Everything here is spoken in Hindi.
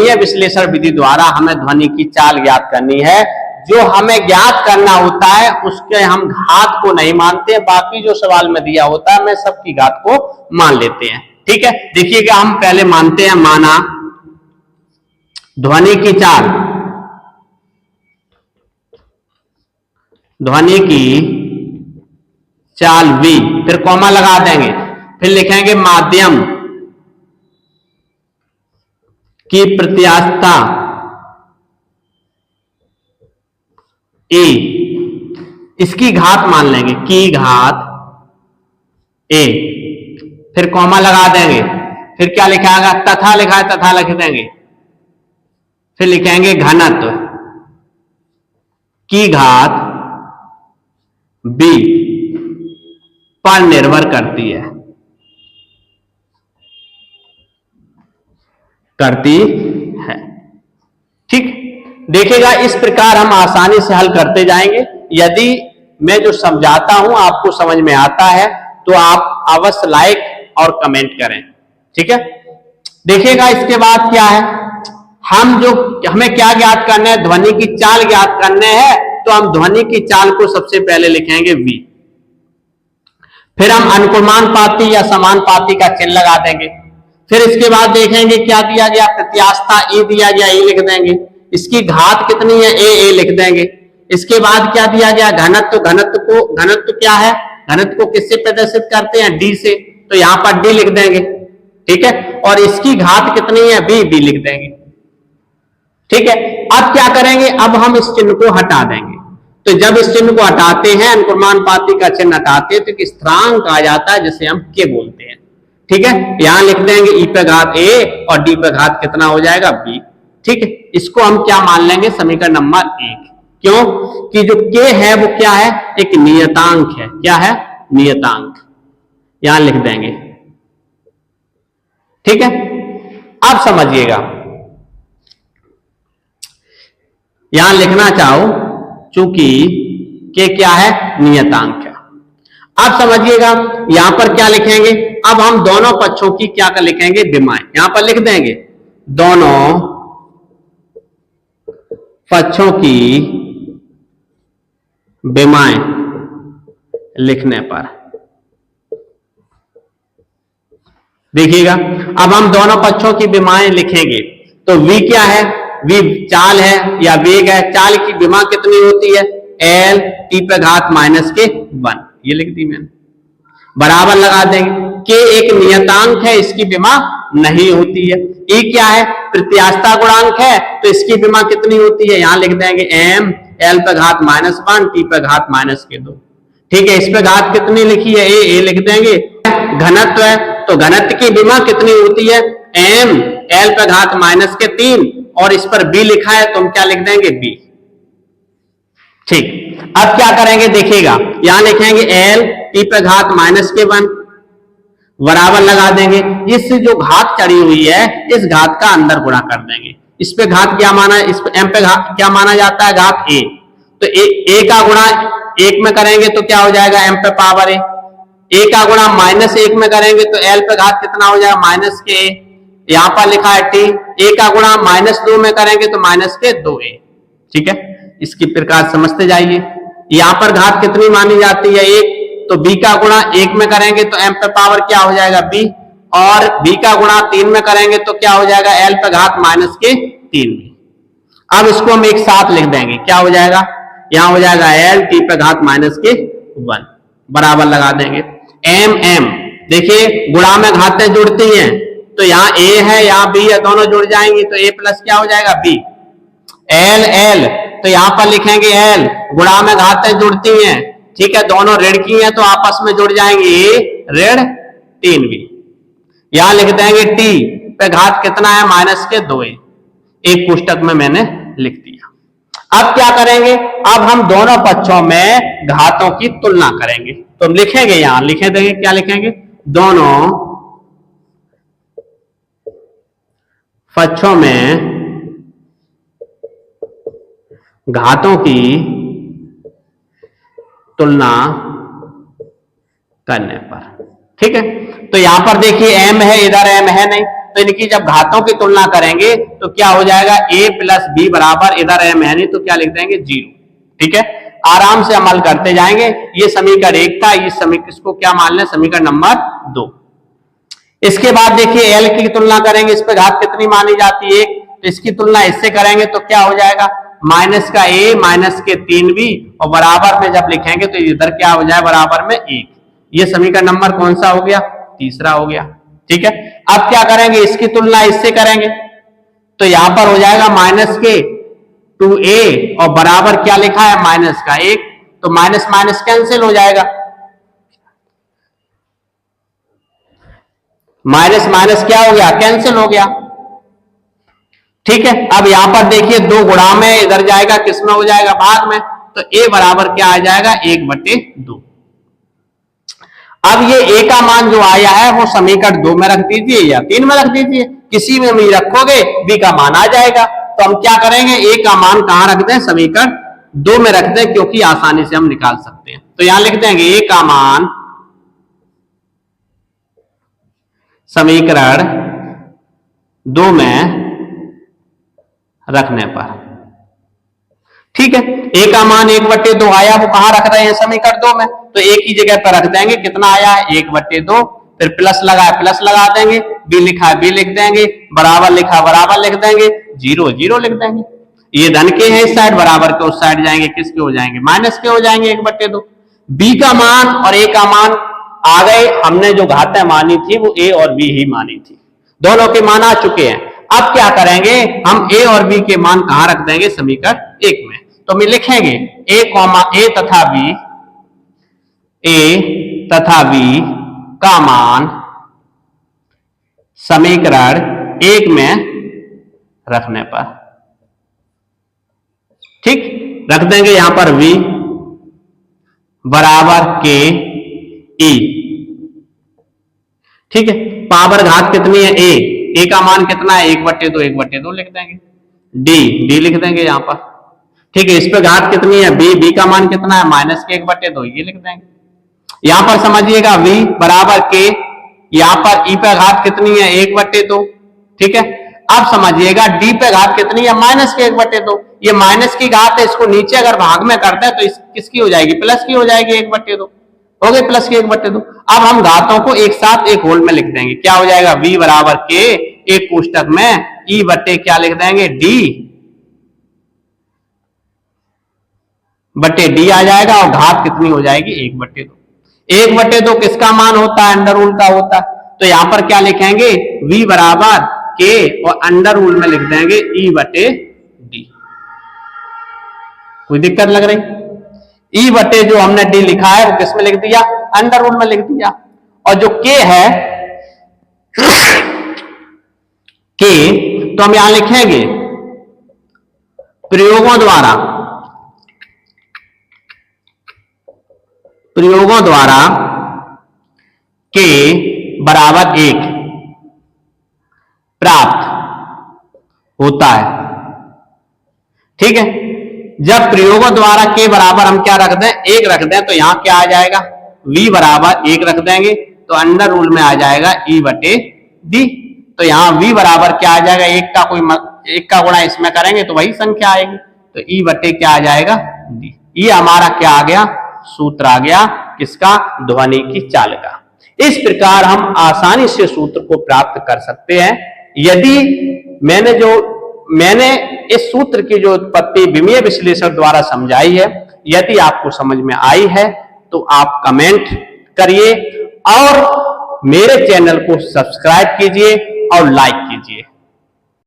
ध्वनीय विश्लेषण विधि द्वारा हमें ध्वनि की चाल ज्ञात करनी है। जो हमें ज्ञात करना होता है उसके हम घात को नहीं मानते, बाकी जो सवाल में दिया होता है मैं सबकी घात को मान लेते हैं। ठीक है, देखिएगा हम पहले मानते हैं, माना ध्वनि की चाल, ध्वनि की चाल v, फिर कॉमा लगा देंगे, फिर लिखेंगे माध्यम की प्रत्यास्थता a, इसकी घात मान लेंगे की घात a, फिर कॉमा लगा देंगे, फिर क्या लिखाएगा, तथा लिखा है तथा लिख देंगे, फिर लिखेंगे घनत्व की घात b पर निर्भर करती है, ठीक। देखिएगा इस प्रकार हम आसानी से हल करते जाएंगे। यदि मैं जो समझाता हूं आपको समझ में आता है तो आप अवश्य लाइक और कमेंट करें, ठीक है। देखिएगा इसके बाद क्या है, हमें क्या ज्ञात करना है, ध्वनि की चाल ज्ञात करने हैं, तो हम ध्वनि की चाल को सबसे पहले लिखेंगे v, फिर हम अनुक्रमानुपाती या समानुपाती का चिन्ह लगा देंगे, फिर इसके बाद देखेंगे क्या दिया गया, प्रत्यास्थता ए दिया गया, ए लिख देंगे, इसकी घात कितनी है ए लिख देंगे, इसके बाद क्या दिया गया, घनत्व, घनत्व क्या है, घनत्व को किससे प्रदर्शित करते हैं, डी से, तो यहां पर डी लिख देंगे, ठीक है, और इसकी घात कितनी है बी लिख देंगे, ठीक है। अब क्या करेंगे, अब हम इस चिन्ह को हटा देंगे, तो जब इस चिन्ह को हटाते हैं, अनुक्रमानुपाती का चिन्ह हटाते हैं, तो एक स्थिरांक आ जाता है जिसे हम के बोलते हैं, ठीक है। यहां लिख देंगे ई पे घात ए और डी पे घात कितना हो जाएगा बी, ठीक है। इसको हम क्या मान लेंगे, समीकरण नंबर 1, क्यों कि जो के है वो क्या है, एक नियतांक है, क्या है, नियतांक, यहां लिख देंगे, ठीक है। अब समझिएगा, यहां लिखना चाहो चूंकि के क्या है, नियतांक है। अब समझिएगा यहां पर क्या लिखेंगे, अब हम दोनों पक्षों की क्या कर लिखेंगे, विमाएं, यहां पर लिख देंगे दोनों पक्षों की विमाएं लिखने पर, देखिएगा अब हम दोनों पक्षों की विमाएं लिखेंगे, तो v क्या है, v चाल है या वेग है, चाल की विमा कितनी होती है, l t पे घात माइनस के 1, ये लिख दी मैंने, बराबर लगा देंगे, k एक नियतांक है, इसकी विमा नहीं होती है, e क्या है, प्रत्यास्थता गुणांक है, तो इसकी विमा कितनी होती है, यहां लिख देंगे m l पे घात माइनस 1 t पे घात माइनस के 2, ठीक है। इस पे घात कितनी लिखी है, a लिख देंगे, घनत्व है तो घनत्व की विमा कितनी होती है, m l पे घात माइनस के 3, और इस पर b लिखा है तो हम क्या लिख देंगे b, ठीक। अब क्या करेंगे, देखिएगा यहां लिखेंगे l t पे घात माइनस के 1 बराबर लगा देंगे, इस जो घात चढ़ी हुई है इस घात का अंदर गुणा कर देंगे, इस पे घात क्या माना, इस पे m पे घात क्या माना जाता है, घात a, तो a का गुणा 1 में करेंगे तो क्या हो जाएगा, m पे पावर a का गुणा -1 में करेंगे तो l पे घात कितना हो जाएगा, माइनस के a, यहां पर लिखा है t, a का गुणा -2 में करेंगे तो माइनस के 2a, ठीक है। इसकी प्रकार समझते जाइए, यहां पर घात कितनी मानी जाती है 1, तो b का गुणा 1 में करेंगे तो m पे पावर क्या हो जाएगा b, और b का गुणा 3 में करेंगे तो क्या हो जाएगा, l पे घात माइनस के 3b। अब इसको हम एक साथ लिख देंगे, क्या हो जाएगा, यहां हो जाएगा l t पे घात माइनस के 1 बराबर लगा देंगे, m देखिए गुणा में घातें जुड़ती हैं, तो यहाँ a है यहाँ b है, दोनों जुड़ जाएंगी तो a प्लस क्या हो जाएगा b, l तो यहां पर लिखेंगे l, गुणा में घातें जुड़ती हैं, ठीक है, दोनों ऋण की हैं तो आपस में जुड़ जाएंगे, a ऋण 3b, यहां लिख देंगे t पे घात कितना है, माइनस के 2a, एक पुस्तक में मैंने लिख दिया। अब क्या करेंगे, अब हम दोनों पक्षों में घातों की तुलना करेंगे, तो हम लिखेंगे, यहां लिखे देंगे, क्या लिखेंगे, दोनों पक्षों में घातों की तुलना करने पर, ठीक है। तो यहां पर देखिए m है, इधर m है नहीं, तो इनकी जब घातों की तुलना करेंगे तो क्या हो जाएगा, a प्लस बी बराबर, इधर m है नहीं तो क्या लिख देंगे 0। ठीक है, आराम से अमल करते जाएंगे। ये समीकरण 1 था, इस समीकरण इसको क्या मान लें, समीकरण नंबर 2। इसके बाद देखिए l की तुलना करेंगे, इस पे घात कितनी मानी जाती है 1, तो इसकी तुलना इससे करेंगे तो क्या हो जाएगा, माइनस का a माइनस के 3b और बराबर में जब लिखेंगे तो इधर क्या हो जाए, बराबर में 1। ये समीकरण नंबर कौन सा हो गया, तीसरा हो गया। ठीक है, अब क्या करेंगे, इसकी तुलना इससे करेंगे तो यहां पर हो जाएगा माइनस के 2a और बराबर क्या लिखा है, माइनस का 1, तो माइनस माइनस कैंसिल हो जाएगा, माइनस माइनस क्या हो गया, कैंसिल हो गया। ठीक है, अब यहां पर देखिए 2 गुणा में इधर जाएगा, किसमें हो जाएगा, भाग में, तो a बराबर क्या आ जाएगा, 1/2। अब ये a का मान जो आया है वो समीकरण 2 में रख दीजिए या 3 में रख दीजिए, किसी में भी रखोगे b का मान आ जाएगा। तो हम क्या करेंगे, a का मान कहां रख दें, समीकरण 2 में रख दें, क्योंकि आसानी से हम निकाल सकते हैं। तो यहां लिख देंगे a का मान समीकरण 2 में रखने पर। ठीक है, a का मान 1/2 आया, वो कहां रख रहे हैं, समीकरण 2 में, तो a की जगह पर रख देंगे, कितना आया है 1/2, फिर प्लस लगा है प्लस लगा देंगे, b लिखा है b लिख देंगे, बराबर लिखा बराबर लिख देंगे, 0 0 लिख देंगे। ये धन के हैं इस साइड, बराबर के उस साइड जाएंगे, किसके हो जाएंगे, माइनस के हो जाएंगे 1/2। b का मान और a का मान आ गए, हमने जो घातें मानी थी वो a और b ही मानी थी, दोनों के मान आ चुके हैं। अब क्या करेंगे, हम a और b के मान कहां रख देंगे, समीकरण 1 में, तो हम लिखेंगे a तथा b का मान समीकरण 1 में रखने पर। ठीक, रख देंगे यहां पर v बराबर के e। ठीक है, पावर घात कितनी है, a का मान कितना है, 1/2 1/2 लिख देंगे, d लिख देंगे यहां पर। ठीक है, इस पे घात कितनी है, b का मान कितना है, माइनस के 1/2, ये लिख देंगे। यहां पर समझिएगा v बराबर के, यहां पर e पे घात कितनी है, 1/2। ठीक है, अब समझिएगा d पे घात कितनी है, माइनस के 1/2। ये माइनस की घात है, इसको नीचे अगर भाग में करते हैं तो किसकी हो जाएगी, प्लस की हो जाएगी, 1/2 हो गई, प्लस की 1/2। अब हम घातों को एक साथ एक होल में लिख देंगे, क्या हो जाएगा, v बराबर के, एक कोष्टक में e बटे क्या लिख देंगे, d आ जाएगा, और घात कितनी हो जाएगी, 1/2। 1/2 किसका मान होता है, अंडर रूल का होता है, तो यहां पर क्या लिखेंगे, v बराबर के और अंडर रूल में लिख देंगे e/d। कोई दिक्कत लग रही, e बटे जो हमने d लिखा है वो किसमें लिख दिया, अंडर रूल में लिख दिया, और जो k है k, तो हम यहां लिखेंगे प्रयोगों द्वारा k बराबर 1 प्राप्त होता है। ठीक है, जब प्रयोगों द्वारा k बराबर हम क्या रख दें, 1 रख दें, तो यहां क्या आ जाएगा, v बराबर 1 रख देंगे तो अंडर रूल में आ जाएगा e/d। तो यहां v बराबर क्या आ जाएगा, 1 का गुणा इसमें करेंगे तो वही संख्या आएगी, तो e/ क्या आ जाएगा, d। ये हमारा क्या आ गया, सूत्र आ गया, किसका, ध्वनि की चाल का। इस प्रकार हम आसानी से सूत्र को प्राप्त कर सकते हैं। यदि मैंने इस सूत्र की जो उत्पत्ति विमीय विश्लेषण द्वारा समझाई है, यदि आपको समझ में आई है तो आप कमेंट करिए और मेरे चैनल को सब्सक्राइब कीजिए और लाइक कीजिए।